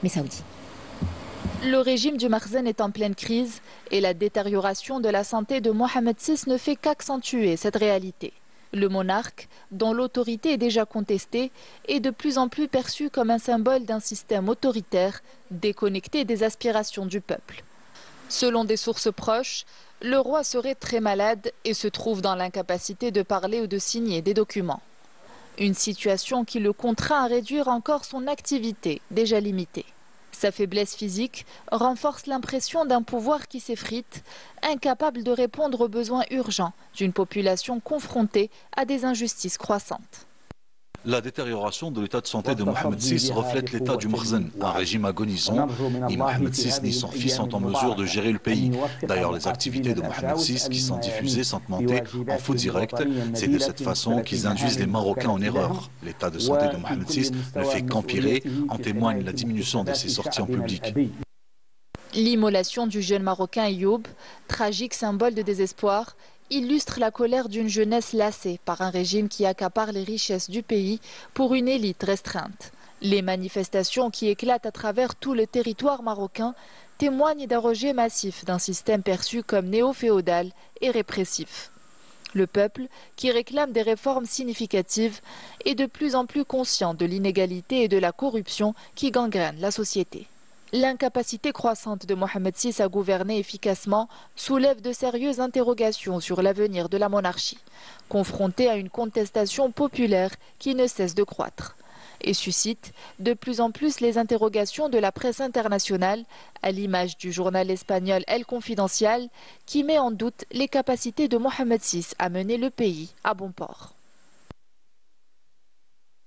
saoudies. Le régime du Makhzen est en pleine crise et la détérioration de la santé de Mohamed VI ne fait qu'accentuer cette réalité. Le monarque, dont l'autorité est déjà contestée, est de plus en plus perçu comme un symbole d'un système autoritaire, déconnecté des aspirations du peuple. Selon des sources proches, le roi serait très malade et se trouve dans l'incapacité de parler ou de signer des documents. Une situation qui le contraint à réduire encore son activité, déjà limitée. Sa faiblesse physique renforce l'impression d'un pouvoir qui s'effrite, incapable de répondre aux besoins urgents d'une population confrontée à des injustices croissantes. La détérioration de l'état de santé de Mohamed VI reflète l'état du Makhzen, un régime agonisant. Ni Mohamed VI ni son fils sont en mesure de gérer le pays. D'ailleurs, les activités de Mohamed VI qui sont diffusées sans commenter en faux direct, c'est de cette façon qu'ils induisent les Marocains en erreur. L'état de santé de Mohamed VI ne fait qu'empirer, en témoigne la diminution de ses sorties en public. L'immolation du jeune Marocain Ayoub, tragique symbole de désespoir, illustre la colère d'une jeunesse lassée par un régime qui accapare les richesses du pays pour une élite restreinte. Les manifestations qui éclatent à travers tout le territoire marocain témoignent d'un rejet massif d'un système perçu comme néo-féodal et répressif. Le peuple, qui réclame des réformes significatives, est de plus en plus conscient de l'inégalité et de la corruption qui gangrènent la société. L'incapacité croissante de Mohamed VI à gouverner efficacement soulève de sérieuses interrogations sur l'avenir de la monarchie, confrontée à une contestation populaire qui ne cesse de croître, et suscite de plus en plus les interrogations de la presse internationale, à l'image du journal espagnol El Confidencial, qui met en doute les capacités de Mohamed VI à mener le pays à bon port.